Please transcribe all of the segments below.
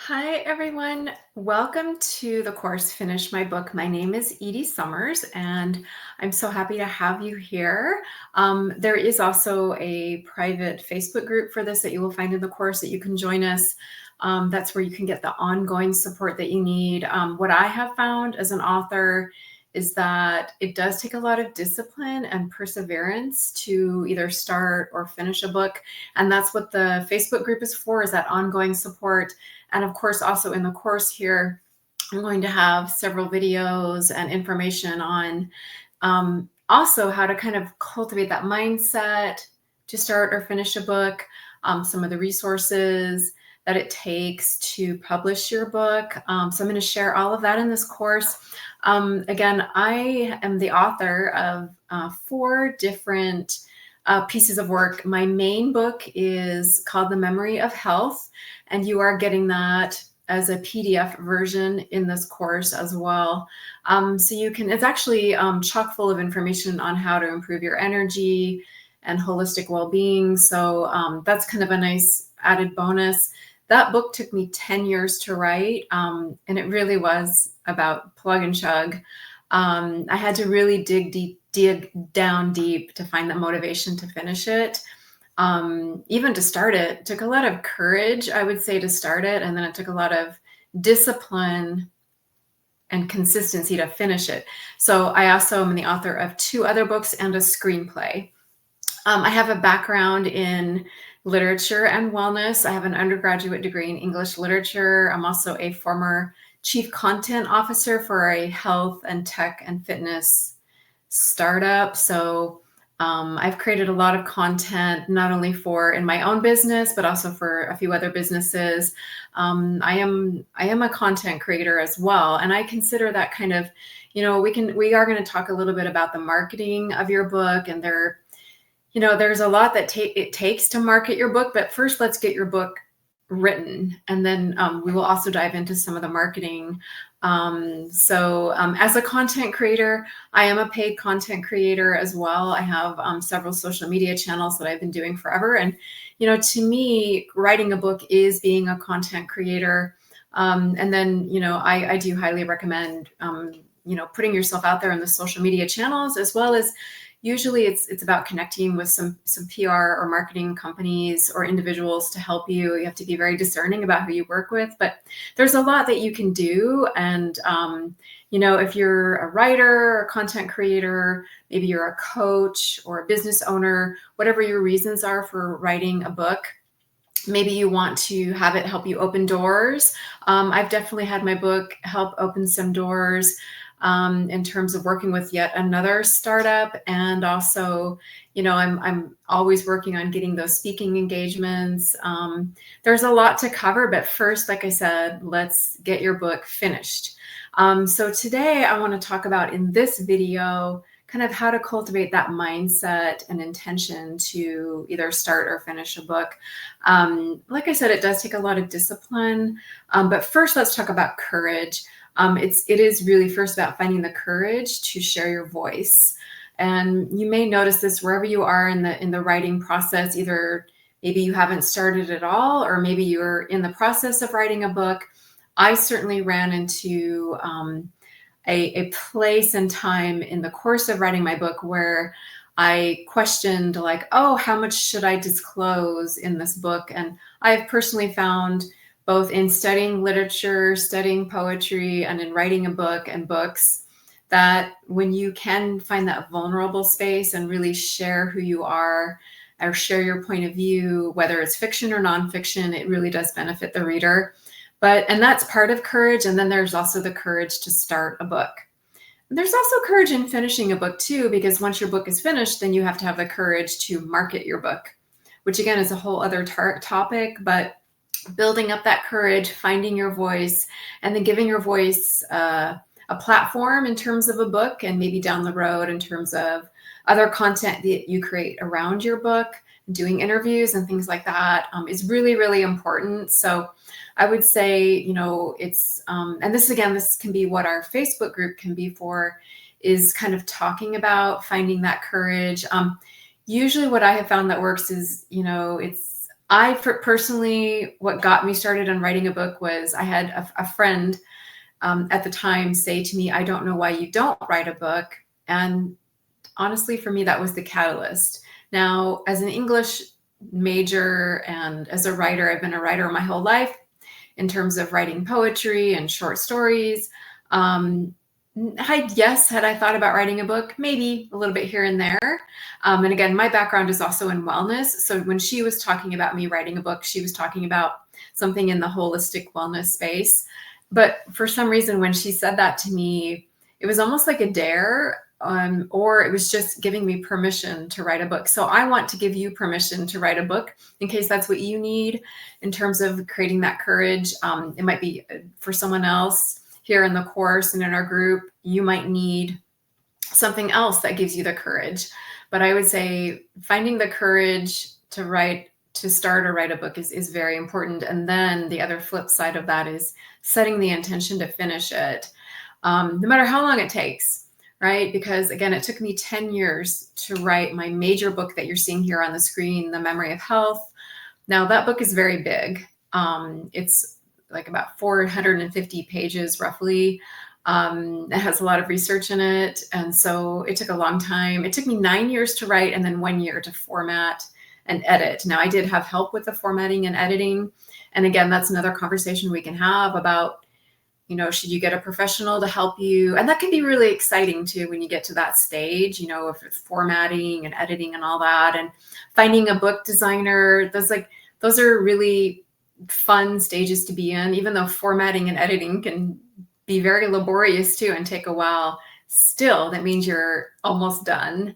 Hi, everyone. Welcome to the course Finish My Book. My name is Edie Summers, and I'm so happy to have you here. There is also a private Facebook group for this that you will find in the course that you can join us. That's where you can get the ongoing support that you need. What I have found as an author is that it does take a lot of discipline and perseverance to either start or finish a book. And that's what the Facebook group is for, is that ongoing support. And of course, also in the course here, I'm going to have several videos and information on also how to kind of cultivate that mindset to start or finish a book, some of the resources that it takes to publish your book. So I'm going to share all of that in this course. Again, I am the author of 4 different pieces of work. My main book is called The Memory of Health, and you are getting that as a PDF version in this course as well. So you can, it's actually chock full of information on how to improve your energy and holistic well-being. So that's kind of a nice added bonus. That book took me 10 years to write, and it really was about plug and chug. I had to really dig down deep to find that motivation to finish it. Even to start it took a lot of courage, I would say, to start it. And then it took a lot of discipline and consistency to finish it. So I also am the author of 2 other books and a screenplay. I have a background in literature and wellness. I have an undergraduate degree in English literature. I'm also a former chief content officer for a health and tech and fitness startup. So I've created a lot of content, not only for in my own business, but also for a few other businesses. I am a content creator as well. And I consider that kind of, we are going to talk a little bit about the marketing of your book, and there's a lot that it takes to market your book, but first let's get your book written. And then we will also dive into some of the marketing. As a content creator, I am a paid content creator as well. I have several social media channels that I've been doing forever. And, to me, writing a book is being a content creator. And then, I do highly recommend, putting yourself out there in the social media channels, as well as usually it's about connecting with some PR or marketing companies or individuals to help you. You have to be very discerning about who you work with, but there's a lot that you can do. And, if you're a writer or content creator, maybe you're a coach or a business owner, whatever your reasons are for writing a book, maybe you want to have it help you open doors. I've definitely had my book help open some doors. In terms of working with yet another startup. And also, I'm always working on getting those speaking engagements. There's a lot to cover, but first, like I said, let's get your book finished. So today I want to talk about, in this video, kind of how to cultivate that mindset and intention to either start or finish a book. Like I said, it does take a lot of discipline, but first let's talk about courage. It is really first about finding the courage to share your voice. And you may notice this wherever you are in the writing process. Either maybe you haven't started at all, or maybe you're in the process of writing a book. I certainly ran into a place and time in the course of writing my book where I questioned, like, oh, how much should I disclose in this book? And I've personally found, both in studying literature, studying poetry, and in writing a book and books, that when you can find that vulnerable space and really share who you are or share your point of view, whether it's fiction or nonfiction, it really does benefit the reader. And that's part of courage. And then there's also the courage to start a book. There's also courage in finishing a book too, because once your book is finished, then you have to have the courage to market your book, which again is a whole other topic. But building up that courage, finding your voice, and then giving your voice a platform in terms of a book, and maybe down the road in terms of other content that you create around your book, doing interviews and things like that, is really, really important. So I would say, it's, and this can be what our Facebook group can be for, is kind of talking about finding that courage. Usually what I have found that works is, Personally, what got me started on writing a book was I had a friend at the time say to me, "I don't know why you don't write a book." And honestly, for me, that was the catalyst. Now, as an English major and as a writer, I've been a writer my whole life in terms of writing poetry and short stories. Um, yes, had I thought about writing a book? Maybe a little bit here and there. And again, my background is also in wellness. So when she was talking about me writing a book, she was talking about something in the holistic wellness space. But for some reason, when she said that to me, it was almost like a dare, or it was just giving me permission to write a book. So I want to give you permission to write a book in case that's what you need in terms of creating that courage. It might be for someone else here in the course and in our group, you might need something else that gives you the courage. But I would say finding the courage to start or write a book is very important. And then the other flip side of that is setting the intention to finish it, no matter how long it takes. Right? Because again, it took me 10 years to write my major book that you're seeing here on the screen, The Memory of Health. Now that book is very big. It's like about 450 pages roughly. It has a lot of research in it. And so it took a long time. It took me 9 years to write and then 1 year to format and edit. Now I did have help with the formatting and editing. And again, that's another conversation we can have about, should you get a professional to help you? And that can be really exciting too when you get to that stage, if it's formatting and editing and all that, and finding a book designer. Those are really fun stages to be in, even though formatting and editing can be very laborious too and take a while. Still, that means you're almost done.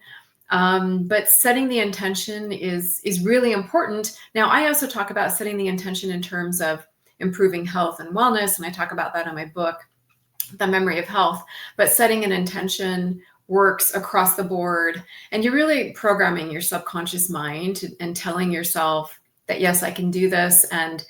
But setting the intention is really important. Now, I also talk about setting the intention in terms of improving health and wellness. And I talk about that in my book, The Memory of Health. But setting an intention works across the board. And you're really programming your subconscious mind and telling yourself that, yes, I can do this. And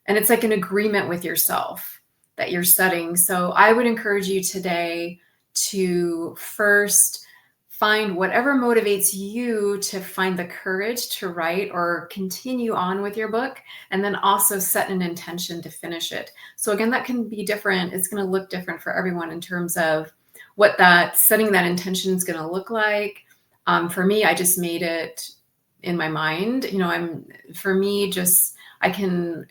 it's like an agreement with yourself that you're setting. So I would encourage you today to first find whatever motivates you to find the courage to write or continue on with your book, and then also set an intention to finish it. So again, that can be different. It's going to look different for everyone in terms of what that setting that intention is going to look like. For me, I just made it in my mind. I can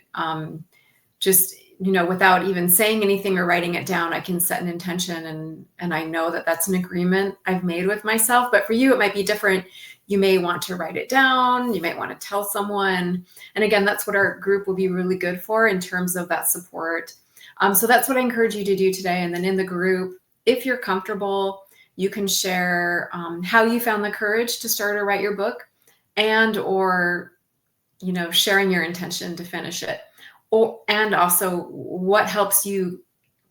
just without even saying anything or writing it down, I can set an intention and I know that that's an agreement I've made with myself. But for you, it might be different. You may want to write it down. You might want to tell someone. And again, that's what our group will be really good for in terms of that support. So that's what I encourage you to do today. And then in the group, if you're comfortable, you can share how you found the courage to start or write your book, or sharing your intention to finish it. And also what helps you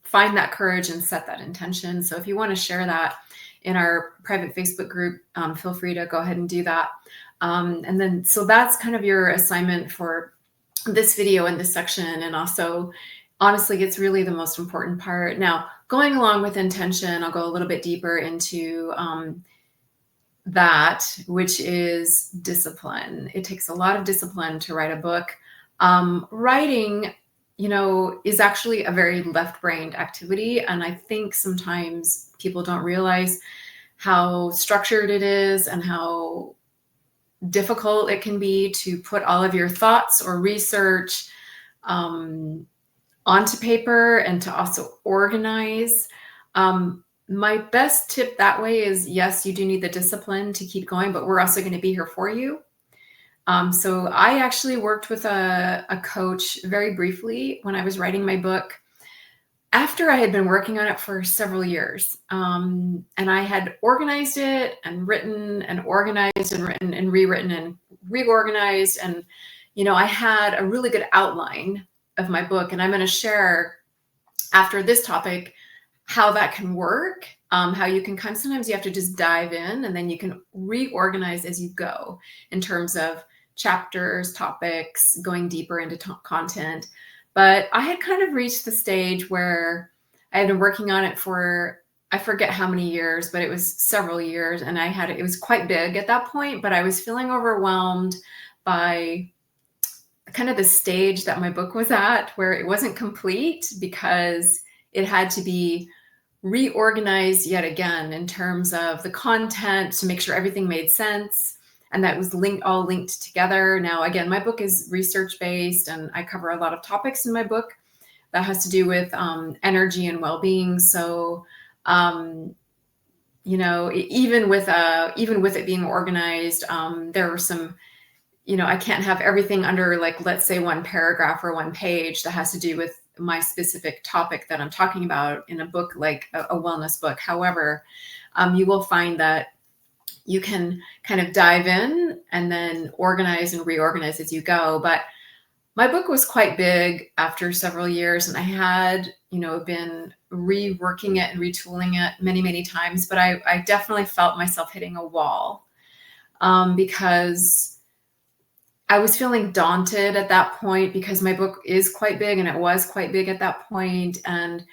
find that courage and set that intention. So if you want to share that in our private Facebook group, feel free to go ahead and do that. And then, so that's kind of your assignment for this video in this section. And also, honestly, it's really the most important part. Now, going along with intention, I'll go a little bit deeper into that, which is discipline. It takes a lot of discipline to write a book. Writing, is actually a very left-brained activity. And I think sometimes people don't realize how structured it is and how difficult it can be to put all of your thoughts or research onto paper and to also organize. My best tip that way is, yes, you do need the discipline to keep going, but we're also going to be here for you. So I actually worked with a coach very briefly when I was writing my book after I had been working on it for several years. And I had organized it and written and organized and written and rewritten and reorganized. And, I had a really good outline of my book. And I'm going to share after this topic how that can work, how you can sometimes you have to just dive in and then you can reorganize as you go in terms of chapters, topics, going deeper into content. But I had kind of reached the stage where I had been working on it for, I forget how many years, but it was several years. And it was quite big at that point, but I was feeling overwhelmed by kind of the stage that my book was at, where it wasn't complete because it had to be reorganized yet again in terms of the content to make sure everything made sense and that was all linked together. Now, again, my book is research based and I cover a lot of topics in my book that has to do with energy and well-being. So, even with it being organized, there were some, I can't have everything under, like, let's say one paragraph or one page that has to do with my specific topic that I'm talking about in a book, like a wellness book. However, you will find that you can kind of dive in and then organize and reorganize as you go. But my book was quite big after several years, and I had, been reworking it and retooling it many, many times. But I definitely felt myself hitting a wall because I was feeling daunted at that point because my book is quite big and it was quite big at that point. And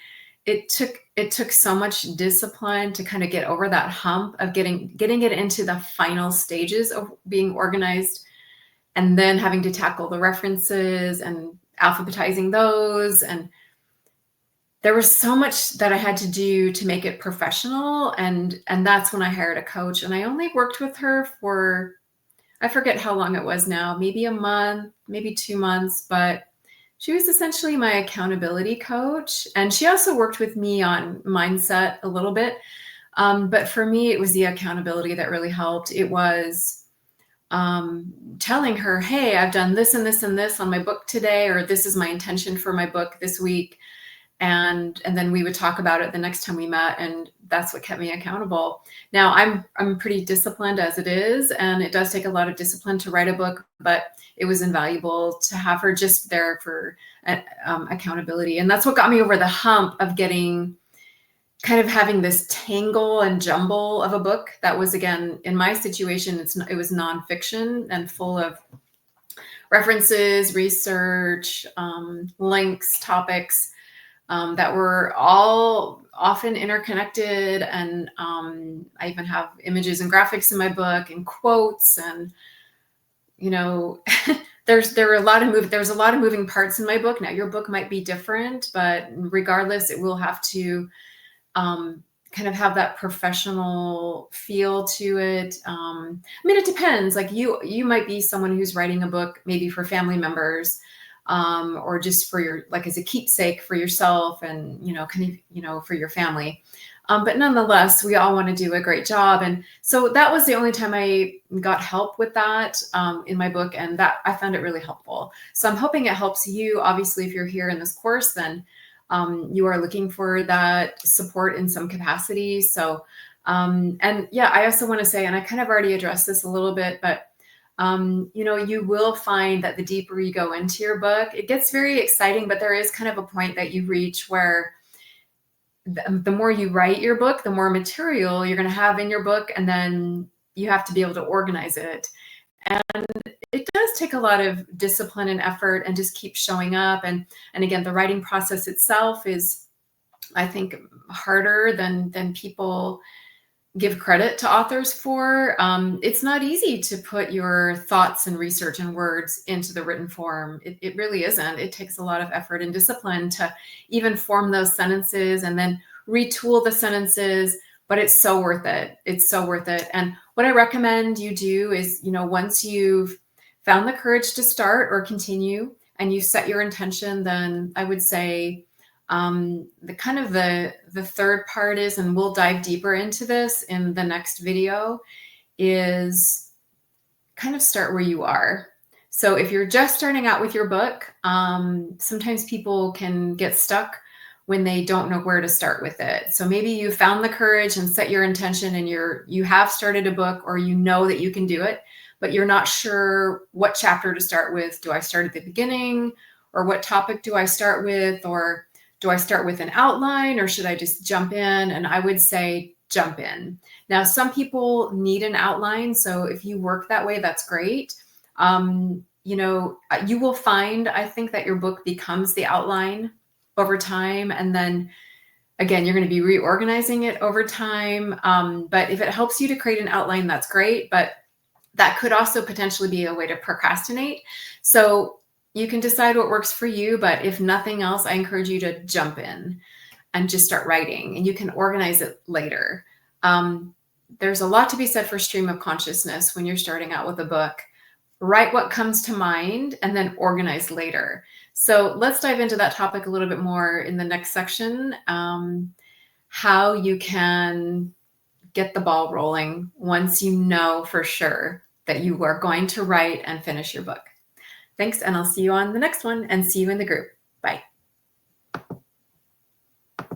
it took so much discipline to kind of get over that hump of getting it into the final stages of being organized, and then having to tackle the references and alphabetizing those. And there was so much that I had to do to make it professional. And that's when I hired a coach, and I only worked with her for, I forget how long it was now, maybe a month, maybe 2 months, but she was essentially my accountability coach. And she also worked with me on mindset a little bit. But for me, it was the accountability that really helped. It was telling her, hey, I've done this and this and this on my book today, or this is my intention for my book this week. And then we would talk about it the next time we met, and that's what kept me accountable. Now, I'm pretty disciplined as it is, and it does take a lot of discipline to write a book, but it was invaluable to have her just there for accountability. And that's what got me over the hump of having this tangle and jumble of a book that was, again, in my situation, it was nonfiction and full of references, research, links, topics that were all often interconnected. And I even have images and graphics in my book and quotes, and there's a lot of moving parts in my book. Now, your book might be different, but regardless, it will have to kind of have that professional feel to it. It depends. Like you might be someone who's writing a book maybe for family members, or just for as a keepsake for yourself and, for your family. But nonetheless, we all want to do a great job. And so that was the only time I got help with that in my book. And that I found it really helpful. So I'm hoping it helps you. Obviously, if you're here in this course, then you are looking for that support in some capacity. So, and yeah, I also want to say, and I kind of already addressed this a little bit, but you will find that the deeper you go into your book, it gets very exciting, but there is kind of a point that you reach where the more you write your book, the more material you're going to have in your book, and then you have to be able to organize it. And it does take a lot of discipline and effort and just keep showing up. And again, the writing process itself is, I think, harder than people give credit to authors for. It's not easy to put your thoughts and research and words into the written form. It really isn't. It takes a lot of effort and discipline to even form those sentences and then retool the sentences, but it's so worth it. It's so worth it. And what I recommend you do is, once you've found the courage to start or continue and you set your intention, then I would say, the third part is, and we'll dive deeper into this in the next video, is kind of start where you are. So if you're just starting out with your book, sometimes people can get stuck when they don't know where to start with it. So maybe you found the courage and set your intention, and you have started a book, or you know that you can do it, but you're not sure what chapter to start with. Do I start at the beginning, or what topic do I start with, or do I start with an outline, or should I just jump in? And I would say jump in. Now, some people need an outline. So if you work that way, that's great. You will find, I think, that your book becomes the outline over time. And then again, you're going to be reorganizing it over time. But if it helps you to create an outline, that's great. But that could also potentially be a way to procrastinate. So You can decide what works for you, but if nothing else, I encourage you to jump in and just start writing, and you can organize it later. There's a lot to be said for stream of consciousness when you're starting out with a book. Write what comes to mind and then organize later. So let's dive into that topic a little bit more in the next section. How you can get the ball rolling once you know for sure that you are going to write and finish your book. Thanks, and I'll see you on the next one, and see you in the group. Bye.